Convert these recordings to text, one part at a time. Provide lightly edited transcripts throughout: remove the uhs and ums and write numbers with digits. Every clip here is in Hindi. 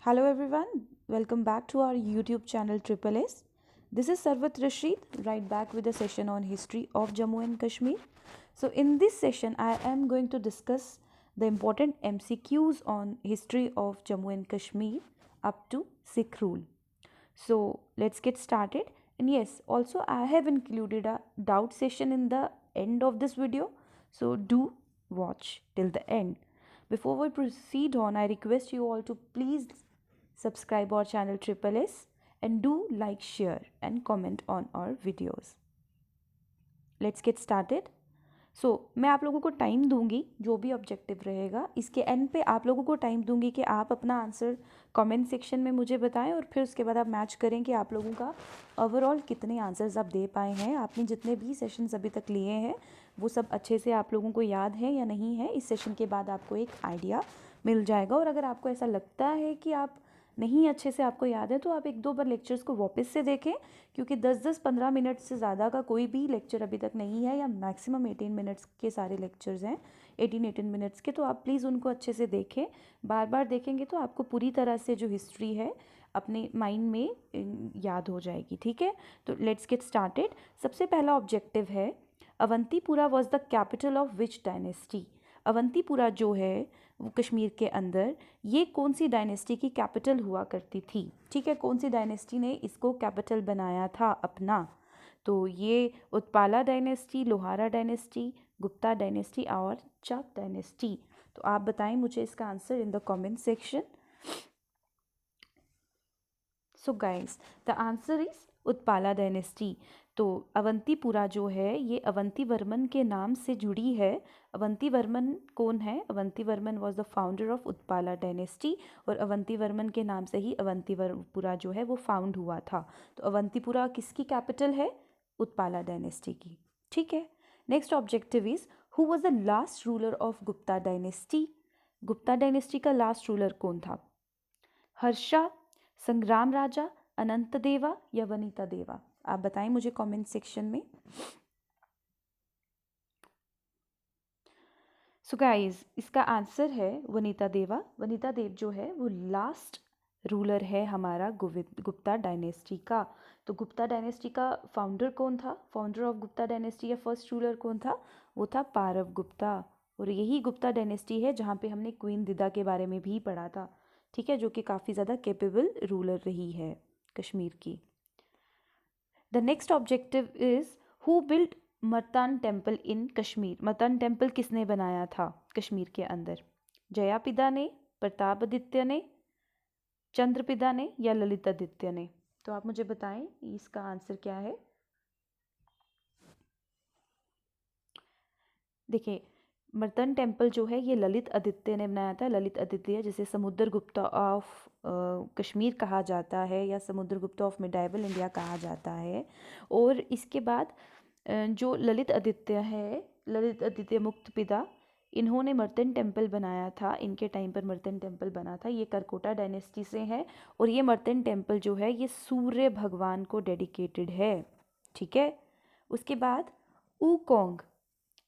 Hello everyone, welcome back to our YouTube channel Triple S. This is Sarvat Rashid, right back with a session on history of Jammu and Kashmir. So in this session, I am going to discuss the important MCQs on history of Jammu and Kashmir up to Sikh rule. So let's get started. And yes, also I have included a doubt session in the end of this video. So do watch till the end. Before we proceed on, I request you all to please subscribe our channel Triple S and do like, share and comment on our videos. Let's get started. मैं आप लोगों को टाइम दूंगी, जो भी ऑब्जेक्टिव रहेगा इसके एंड पे आप लोगों को टाइम दूंगी कि आप अपना आंसर कमेंट सेक्शन में मुझे बताएं और फिर उसके बाद आप मैच करें कि आप लोगों का ओवरऑल कितने आंसर्स आप दे पाए हैं। आपने जितने भी सेशंस अभी तक लिए हैं वो सब अच्छे से आप लोगों को याद है या नहीं है, इस सेशन के बाद आपको एक आइडिया मिल जाएगा। और अगर आपको ऐसा लगता है कि आप नहीं अच्छे से आपको याद है तो आप एक दो बार लेक्चर्स को वापस से देखें, क्योंकि 10-15 मिनट से ज़्यादा का कोई भी लेक्चर अभी तक नहीं है, या मैक्सिमम 18 मिनट्स के सारे लेक्चर्स हैं, 18 मिनट्स के। तो आप प्लीज़ उनको अच्छे से देखें। बार बार देखेंगे तो आपको पूरी तरह से जो हिस्ट्री है अपने माइंड में याद हो जाएगी। ठीक है, तो लेट्स गेट स्टार्टेड। सबसे पहला ऑब्जेक्टिव है, Avantipura was the capital of which dynasty. Avantipura जो है वो कश्मीर के अंदर, ये कौन सी डायनेस्टी की कैपिटल हुआ करती थी। ठीक है, कौन सी डायनेस्टी ने इसको कैपिटल बनाया था अपना। तो ये Utpala dynasty, Lohara dynasty, Gupta dynasty और चाक डायनेस्टी। तो आप बताएं मुझे इसका answer in the comment section. So guys, the answer is Utpala dynasty. तो अवंतीपुरा जो है ये अवंती वर्मन के नाम से जुड़ी है। अवंती वर्मन कौन है? Avanti Varman was the founder of Utpala dynasty, और अवंती वर्मन के नाम से ही अवंतीपुरा जो है वो फाउंड हुआ था। तो अवंतीपुरा किसकी कैपिटल है? उत्पाला डायनेस्टी की। ठीक है, next objective is, who was the last ruler of Gupta dynasty. Gupta dynasty का लास्ट रूलर कौन था? हर्षा, संग्राम राजा, अनंत देवा या वनिता देवा? आप बताएं मुझे कमेंट सेक्शन में। सो गाइस, इसका आंसर है वनिता देवा। वनिता देव जो है वो लास्ट रूलर है हमारा गुप्ता डायनेस्टी का। तो गुप्ता डायनेस्टी का फाउंडर कौन था? फाउंडर ऑफ गुप्ता डायनेस्टी या फर्स्ट रूलर कौन था? वो था पारव गुप्ता। और यही गुप्ता डायनेस्टी है जहाँ पे हमने क्वीन दिदा के बारे में भी पढ़ा था। ठीक है, जो कि काफ़ी ज़्यादा कैपेबल रूलर रही है कश्मीर की। The next objective is, who built Martand temple in Kashmir. Martand temple किसने बनाया था कश्मीर के अंदर? जयापिदा ने, प्रतापादित्य ने, चंद्रपिदा ने या ललितादित्य ने? तो आप मुझे बताएं इसका आंसर क्या है। देखिए, मर्तन टेम्पल जो है ये ललित आदित्य ने बनाया था। ललित आदित्य जिसे समुद्र गुप्ता ऑफ कश्मीर कहा जाता है या समुद्र गुप्ता ऑफ मिडाइवल इंडिया कहा जाता है। और इसके बाद जो ललित आदित्य है, ललित आदित्य मुक्त पिता, इन्होंने मर्तन टेम्पल बनाया था। इनके टाइम पर मर्तन टेम्पल बना था। ये करकोटा डायनेस्टी से है और ये मर्तन टेम्पल जो है ये सूर्य भगवान को डेडिकेटेड है। ठीक है, उसके बाद Wukong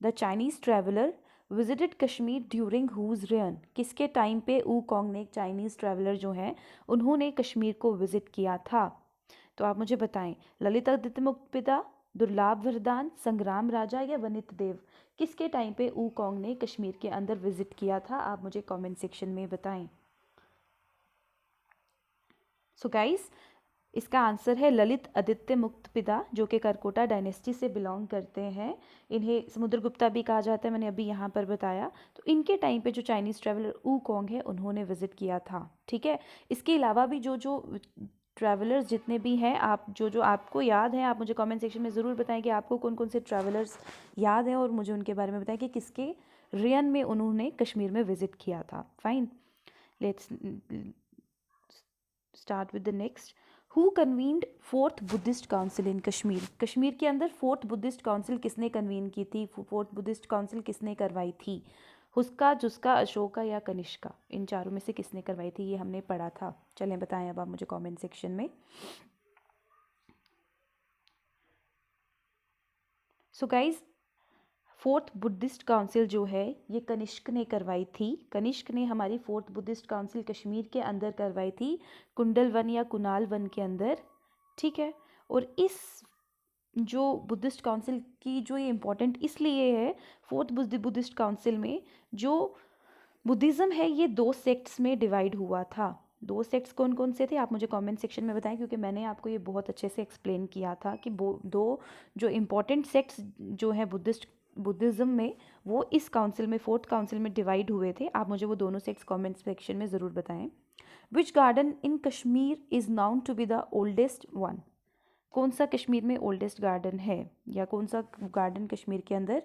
the Chinese traveller visited Kashmir during whose reign. किसके टाइम पे ऊकोंग ने, चाइनीज़ ट्रैवलर जो हैं उन्होंने कश्मीर को विजिट किया था? तो आप मुझे बताएं, ललित आदित्य मुक्तपिता, दुर्लाभ वरदान, संग्राम राजा या वनित देव? किसके टाइम पे ऊकोंग ने कश्मीर के अंदर विजिट किया था? आप मुझे कमेंट सेक्शन में बताएं। सो गाइस, इसका आंसर है ललित आदित्य मुक्तपिता, जो कि करकोटा डायनेस्टी से बिलोंग करते हैं। इन्हें समुद्रगुप्ता भी कहा जाता है, मैंने अभी यहाँ पर बताया। तो इनके टाइम पे जो चाइनीज़ ट्रैवलर ऊकोंग है उन्होंने विजिट किया था। ठीक है, इसके अलावा भी जो जो ट्रैवलर्स जितने भी हैं, आप जो जो आपको याद हैं आप मुझे कमेंट सेक्शन में ज़रूर बताएं कि आपको कौन कौन से ट्रैवलर्स याद हैं, और मुझे उनके बारे में बताएं कि किसके रेन में उन्होंने कश्मीर में विजिट किया था। Fine, let's start with the next. Who convened fourth Buddhist council in Kashmir. Kashmir के अंदर फोर्थ बुद्धिस्ट काउंसिल किसने कन्वीन की थी? फोर्थ बुद्धिस्ट काउंसिल किसने करवाई थी? हुस्का, जुस्का, अशोका या कनिष्का? इन चारों में से किसने करवाई थी? ये हमने पढ़ा था। चलें बताएं अब आप मुझे कमेंट सेक्शन में। So guys, fourth Buddhist council जो है ये कनिष्क ने करवाई थी। कनिष्क ने हमारी फोर्थ बुद्धिस्ट काउंसिल कश्मीर के अंदर करवाई थी, कुंडल वन या कुनाल वन के अंदर, ठीक है। और इस जो बुद्धिस्ट काउंसिल की जो ये इम्पोर्टेंट इसलिए है, फोर्थ बुद्धिस्ट काउंसिल में जो बुद्धिज़्म है ये 2 सेक्ट्स में डिवाइड हुआ था। 2 सेक्ट्स कौन कौन से थे आप मुझे कमेंट सेक्शन में बताएं, क्योंकि मैंने आपको ये बहुत अच्छे से एक्सप्लेन किया था कि दो जो इम्पोर्टेंट सेक्ट्स जो हैं बुद्धिज़्म में, वो इस काउंसिल में, फोर्थ काउंसिल में डिवाइड हुए थे। आप मुझे वो दोनों सेक्ट्स कमेंट सेक्शन में ज़रूर बताएं। Which garden in Kashmir is known to be the oldest one? कौन सा कश्मीर में ओल्डेस्ट गार्डन है, या कौन सा गार्डन कश्मीर के अंदर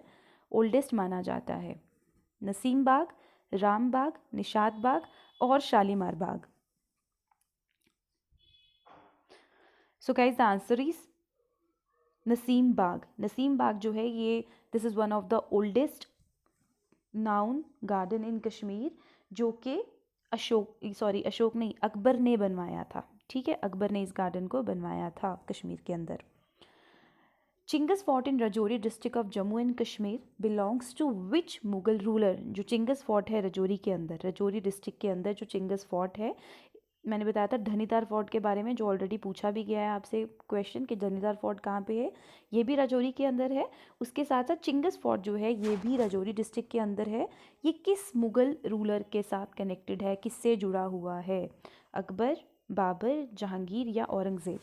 ओल्डेस्ट माना जाता है? नसीम बाग, राम बाग, निशात बाग और Shalimar Bagh. So guys the answer is Naseem Bagh. Naseem Bagh जो है ये this is one of the oldest known garden in Kashmir, जो कि अशोक नहीं, अकबर ने बनवाया था, ठीक है। अकबर ने इस गार्डन को बनवाया था कश्मीर के अंदर। Chingus fort in Rajouri district of Jammu and Kashmir belongs to which Mughal ruler? जो चिंगस फोर्ट है रजौरी के अंदर, रजौरी डिस्ट्रिक्ट के अंदर जो चिंगस फोर्ट है, मैंने बताया था धनीतार फोर्ट के बारे में, जो ऑलरेडी पूछा भी गया है आपसे क्वेश्चन कि धनीतार फोर्ट कहाँ पे है, ये भी रजौरी के अंदर है। उसके साथ साथ चिंगस फोर्ट जो है ये भी रजौरी डिस्ट्रिक्ट के अंदर है। ये किस मुगल रूलर के साथ कनेक्टेड है, किससे जुड़ा हुआ है? अकबर, बाबर, जहांगीर या औरंगज़ेब?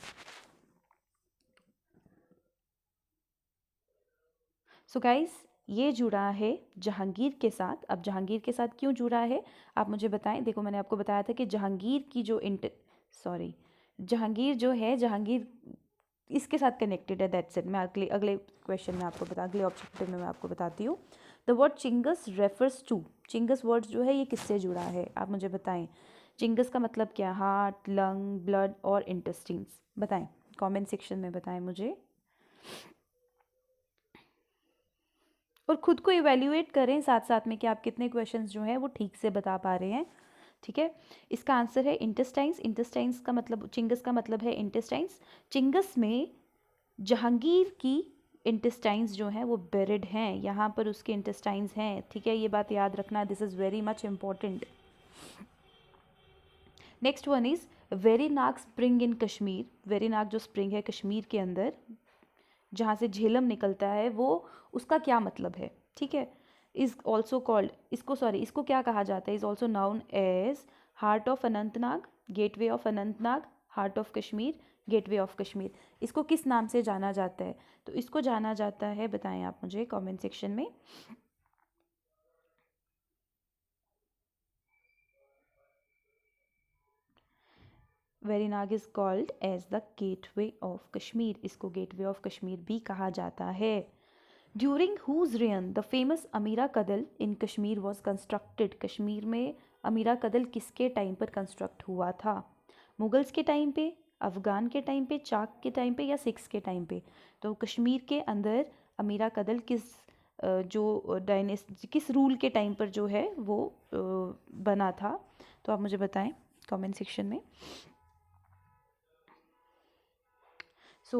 सो गाइस ये जुड़ा है जहांगीर के साथ। अब जहांगीर के साथ क्यों जुड़ा है आप मुझे बताएं। देखो मैंने आपको बताया था कि जहांगीर की जो जहांगीर जो है, जहांगीर इसके साथ कनेक्टेड है, दैट्स इट। मैं अगले अगले क्वेश्चन में आपको अगले ऑब्जेक्टिव में मैं आपको बताती हूँ। The word Chingus refers to, Chingus word जो है ये किससे जुड़ा है आप मुझे बताएं। चिंगस का मतलब क्या? हार्ट, लंग, ब्लड और इंटेस्टिन्स। बताएं, कमेंट सेक्शन में बताएं मुझे, और खुद को इवेल्युएट करें साथ साथ में कि आप कितने क्वेश्चंस जो हैं वो ठीक से बता पा रहे हैं, ठीक है। इसका आंसर है इंटेस्टाइन्स। इंटेस्टाइन्स का मतलब, चिंगस का मतलब है इंटेस्टाइन्स। चिंगस में जहांगीर की इंटेस्टाइन्स जो हैं वो बेरिड हैं, यहाँ पर उसके इंटेस्टाइन्स हैं, ठीक है। ये बात याद रखना, this is very much important. Next one is Verinag spring in Kashmir. Verinag जो स्प्रिंग है कश्मीर के अंदर, जहाँ से झेलम निकलता है, वो उसका क्या मतलब है, ठीक है। इज़ ऑल्सो कॉल्ड, इसको क्या कहा जाता है? Is also known as heart of Anantnag, gateway of Anantnag, heart of Kashmir, gateway of Kashmir. इसको किस नाम से जाना जाता है? तो इसको जाना जाता है, बताएं आप मुझे कमेंट सेक्शन में। Verinag is called as the gateway of Kashmir. इसको गेटवे ऑफ कश्मीर भी कहा जाता है। During whose reign the famous Amira Kadal in Kashmir was constructed? Kashmir में अमीरा कदल किसके टाइम पर कंस्ट्रक्ट हुआ था? मुगल्स के टाइम पे, अफ़गान के टाइम पे, चाक के टाइम पे या सिक्स के टाइम पे? तो कश्मीर के अंदर अमीरा कदल जो डायनेस्टी, किस रूल के टाइम पर जो है वो बना था? तो आप मुझे बताएं कमेंट सेक्शन में। सो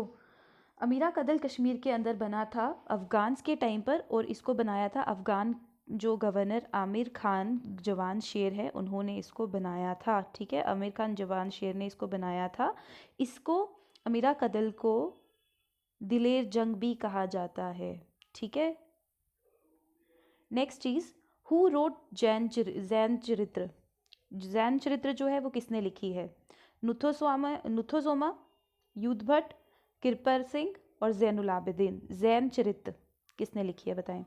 अमीरा कदल कश्मीर के अंदर बना था अफ़गान्स के टाइम पर, और इसको बनाया था अफ़गान जो गवर्नर आमिर खान जवान शेर है, उन्होंने इसको बनाया था, ठीक है। आमिर खान जवान शेर ने इसको बनाया था। इसको, अमीरा कदल को दिलेर जंग भी कहा जाता है, ठीक है। Next cheese, who wrote Jain चरित्र? जैन चरित्र जो है वो किसने लिखी है? नुथोसोमा, युद्धभट्ट, किरपर सिंह और जैनुल आबिदीन। जैन चरित्र किसने लिखी है बताएं।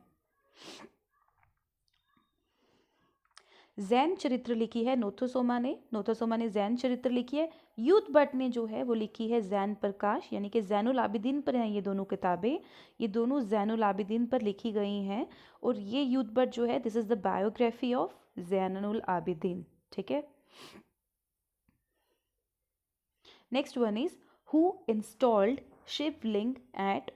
जैन चरित्र लिखी है नोथोसोमा ने जैन चरित्र लिखी है। युद्धभट्ट ने जो है वो लिखी है जैन प्रकाश, यानी कि जैनुल आबिदीन पर हैं ये दोनों किताबें, ये दोनों जैनुल आबिदीन पर लिखी गई हैं। और ये युद्धभट्ट जो है, this is the biography of Zainul Abidin, ठीक है। Next one is who installed Shivling at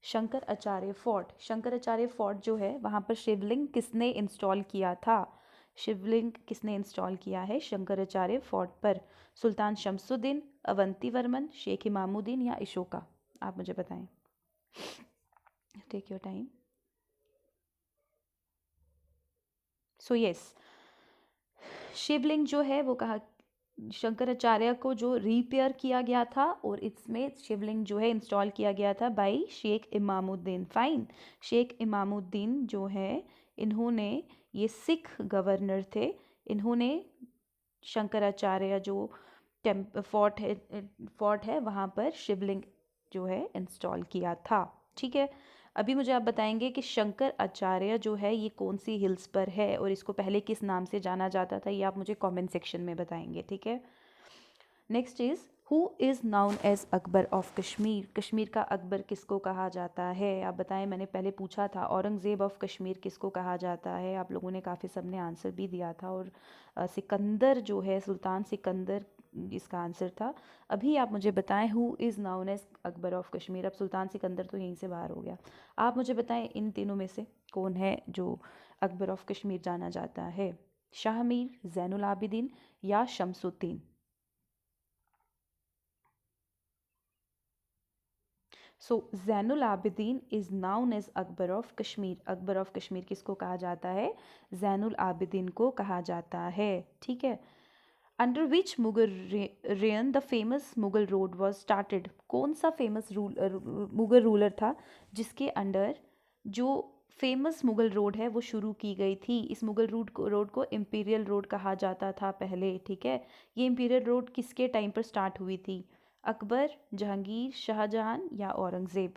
Shankaracharya Fort? Shankaracharya Fort जो है वहाँ पर शिवलिंग किसने इंस्टॉल किया था? शिवलिंग किसने इंस्टॉल किया है शंकराचार्य फोर्ट पर? सुल्तान शमसुद्दीन, अवंती वर्मन, शेख इमामुद्दीन या अशोका? आप मुझे बताएं, take your time. So yes, Shivling जो है वो कहा शंकराचार्य को जो रिपेयर किया गया था और इसमें शिवलिंग जो है इंस्टॉल किया गया था बाय शेख इमामुद्दीन। फाइन, शेख इमामुद्दीन जो है इन्होंने, ये सिख गवर्नर थे, इन्होंने शंकराचार्य जो फोर्ट है वहाँ पर शिवलिंग जो है इंस्टॉल किया था। ठीक है, अभी मुझे आप बताएंगे कि शंकर आचार्य जो है ये कौन सी हिल्स पर है और इसको पहले किस नाम से जाना जाता था, ये आप मुझे कमेंट सेक्शन में बताएंगे। ठीक है, next is who is known as Akbar of Kashmir. Kashmir का अकबर किसको कहा जाता है, आप बताएं। मैंने पहले पूछा था औरंगज़ेब ऑफ कश्मीर किसको कहा जाता है, आप लोगों ने काफ़ी सबने आंसर भी दिया था, और सिकंदर जो है, सुल्तान सिकंदर इसका आंसर था। अभी आप मुझे बताएं who is known as Akbar of Kashmir. अब सुल्तान सिकंदर तो यहीं से बाहर हो गया, आप मुझे बताएं इन तीनों में से कौन है जो अकबर ऑफ कश्मीर जाना जाता है, शाह मीर, जैनुल आबिदीन या Shamsuddin. So Zainul Abidin is known as Akbar of Kashmir. Akbar of Kashmir किसको कहा जाता है, जैनुल आबिदीन को कहा जाता है। ठीक है, under which Mughal rain the famous Mughal road was started. कौन सा फेमस मुगल रूलर था जिसके अंडर जो फेमस मुगल रोड है वो शुरू की गई थी। इस मुगल रोड को इम्पीरियल रोड कहा जाता था पहले। ठीक है, ये इम्पीरियल रोड किसके टाइम पर स्टार्ट हुई थी, अकबर, जहांगीर, शाहजहां या औरंगज़ेब।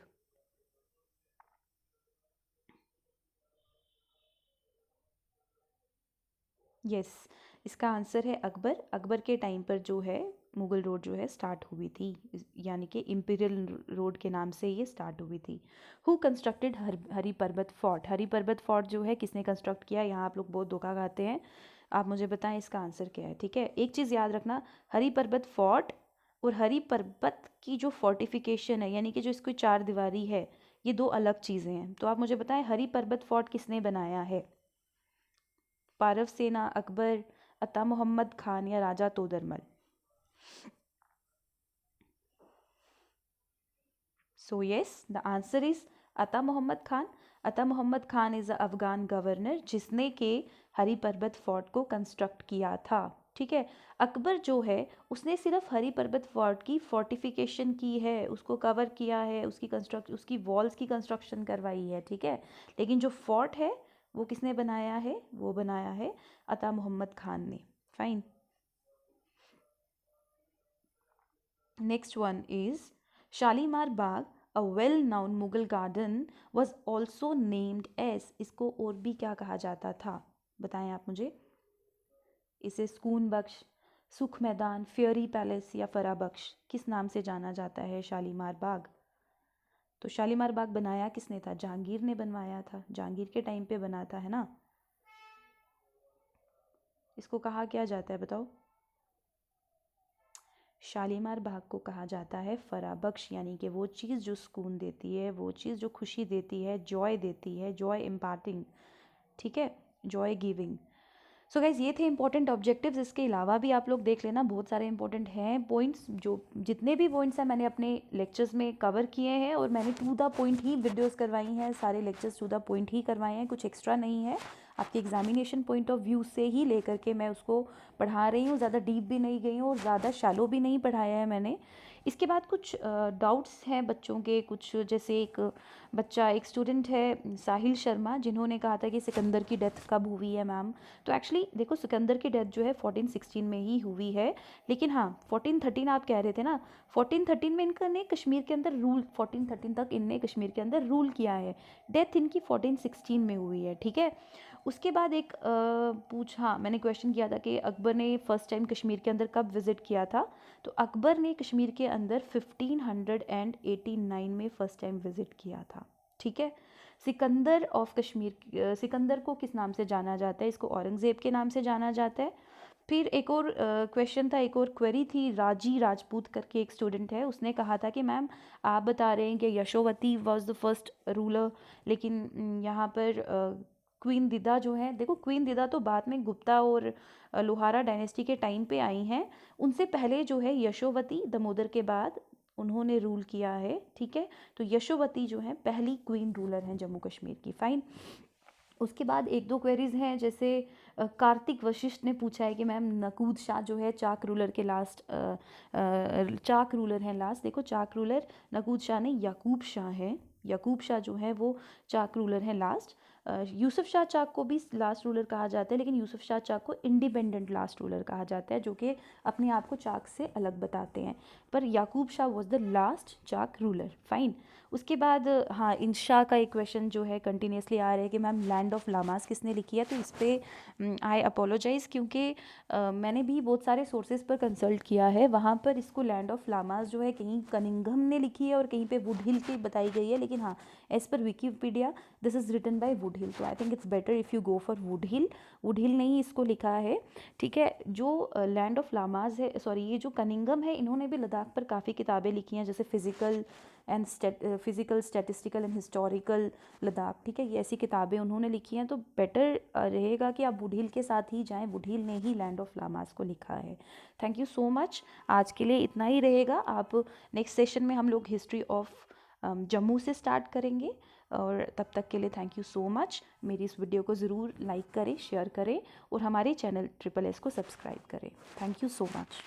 यस, इसका आंसर है अकबर। अकबर के टाइम पर जो है मुगल रोड जो है स्टार्ट हुई थी, यानी कि इम्पीरियल रोड के नाम से ये स्टार्ट हुई थी। हु कंस्ट्रक्टेड हरी पर्वत फोर्ट। हरी पर्वत फोर्ट जो है किसने कंस्ट्रक्ट किया, यहाँ आप लोग बहुत धोखा खाते हैं। आप मुझे बताएं इसका आंसर क्या है। ठीक है, एक चीज़ याद रखना, हरी पर्वत फोर्ट और हरी पर्वत की जो फोर्टिफिकेशन है, यानी कि जो इसकी चार दीवारी है, ये दो अलग चीज़ें हैं। तो आप मुझे बताएं हरी पर्वत फोर्ट किसने बनाया है, पारव सेना, अकबर, अता मोहम्मद खान या Raja Todarmal. So yes, the answer is Ata Mohammad Khan. Ata Mohammad Khan is a Afghan governor जिसने के हरी पर्वत फोर्ट को कंस्ट्रक्ट किया था। ठीक है, अकबर जो है उसने सिर्फ हरी पर्वत फोर्ट की फोर्टिफिकेशन की है, उसको कवर किया है, उसकी वॉल्स की कंस्ट्रक्शन करवाई है। ठीक है, लेकिन जो फोर्ट है वो किसने बनाया है, वो बनाया है अता मोहम्मद खान ने। Fine, next one is Shalimar Bagh, a well known Mughal garden, was also named as. इसको और भी क्या कहा जाता था, बताएं आप मुझे। इसे सुकून बख्श, सुख मैदान, फेयरी पैलेस या फरा बख्श, किस नाम से जाना जाता है शालीमार बाग। तो शालीमार बाग बनाया किसने था, जहांगीर ने बनवाया था, जहांगीर के टाइम पे बना था, है ना। इसको कहा क्या जाता है बताओ, शालीमार बाग को कहा जाता है फराबख्श, यानी कि वो चीज़ जो सुकून देती है, वो चीज़ जो खुशी देती है, जॉय देती है, जॉय इम्पार्टिंग। ठीक है, जॉय गिविंग। सो गाइज ये थे इंपॉर्टेंट ऑब्जेक्टिव्स। इसके अलावा भी आप लोग देख लेना, बहुत सारे इंपॉर्टेंट हैं पॉइंट्स। जो जितने भी पॉइंट्स हैं मैंने अपने लेक्चर्स में कवर किए हैं, और मैंने टू द पॉइंट ही वीडियोस करवाई हैं, सारे लेक्चर्स टू द पॉइंट ही करवाए हैं, कुछ एक्स्ट्रा नहीं है। आपके एग्जामिनेशन पॉइंट ऑफ व्यू से ही लेकर के मैं उसको पढ़ा रही हूँ, ज़्यादा डीप भी नहीं गई हूँ और ज़्यादा शैलो भी नहीं पढ़ाया है मैंने। इसके बाद कुछ डाउट्स हैं बच्चों के, कुछ जैसे एक स्टूडेंट है साहिल शर्मा, जिन्होंने कहा था कि सिकंदर की डेथ कब हुई है मैम। तो एक्चुअली देखो, सिकंदर की डेथ जो है 1416 में ही हुई है, लेकिन हाँ 1413 आप कह रहे थे ना, 1413 में इनका ने कश्मीर के अंदर रूल, 1413 तक इनने कश्मीर के अंदर रूल किया है। डेथ इनकी 1416 में हुई है। ठीक है, उसके बाद एक पूछा मैंने, क्वेश्चन किया था कि अकबर ने फर्स्ट टाइम कश्मीर के अंदर कब विज़िट किया था। तो अकबर ने कश्मीर के अंदर 1589 में फ़र्स्ट टाइम विज़िट किया था। ठीक है, सिकंदर ऑफ कश्मीर, सिकंदर को किस नाम से जाना जाता है, इसको औरंगज़ेब के नाम से जाना जाता है। फिर एक और क्वेश्चन था, एक और क्वेरी थी, राजी राजपूत करके एक स्टूडेंट है, उसने कहा था कि मैम आप बता रहे हैं कि यशोवती वाज द फर्स्ट रूलर, लेकिन यहाँ पर क्वीन दिदा जो है, देखो क्वीन दिदा तो बाद में गुप्ता और लोहारा डायनेस्टी के टाइम पे आई हैं, उनसे पहले जो है यशोवती दामोदर के बाद उन्होंने रूल किया है। ठीक है, तो यशोवती जो है पहली क्वीन रूलर हैं जम्मू कश्मीर की। फाइन, उसके बाद एक दो क्वेरीज हैं, जैसे कार्तिक वशिष्ठ ने पूछा है कि मैम नकूद शाह जो है चाक रूलर के लास्ट चाक रूलर हैं लास्ट। देखो चाक रूलर नकूद शाह नहीं, याकूब शाह है। याकूब शाह जो है वो चाक रूलर हैं लास्ट। यूसुफ शाह चाक को भी लास्ट रूलर कहा जाता है, लेकिन यूसुफ शाह चाक को इंडिपेंडेंट लास्ट रूलर कहा जाता है, जो कि अपने आप को चाक से अलग बताते हैं। पर Yakub Shah was the last Chak ruler. Fine. उसके बाद हाँ, इन शाह का एक क्वेश्चन जो है कंटिन्यूसली आ रहा है कि मैम लैंड ऑफ लामास किसने लिखी है। तो इस पर आई अपोलोजाइज़, क्योंकि मैंने भी बहुत सारे सोर्सेज पर कंसल्ट किया है, वहाँ पर इसको लैंड ऑफ लामास जो है कहीं कनिंघम ने लिखी है और कहीं पे वुडहिल की बताई गई है। लेकिन हाँ, as per Wikipedia this is written by Woodhill, तो I think it's better if you go for Woodhill. Woodhill ने ही इसको लिखा है। ठीक है। जो लैंड ऑफ लामाज है, सॉरी, ये जो कनिंघम है, इन्होंने भी लद्दाख पर काफ़ी किताबें लिखी हैं, जैसे physical statistical and historical Ladakh. ठीक है, ये ऐसी किताबें उन्होंने लिखी हैं, तो बेटर रहेगा कि आप वुडहिल के साथ ही जाएं। वुडहिल ने ही लैंड ऑफ लामास को लिखा है। Thank you so much. आज के लिए इतना ही रहेगा। आप नेक्स्ट सेशन में हम लोग हिस्ट्री ऑफ जम्मू से स्टार्ट करेंगे, और तब तक के लिए थैंक यू सो मच। मेरी इस वीडियो को ज़रूर लाइक करें, शेयर करें और हमारे चैनल ट्रिपल एस को सब्सक्राइब करें। Thank you so much.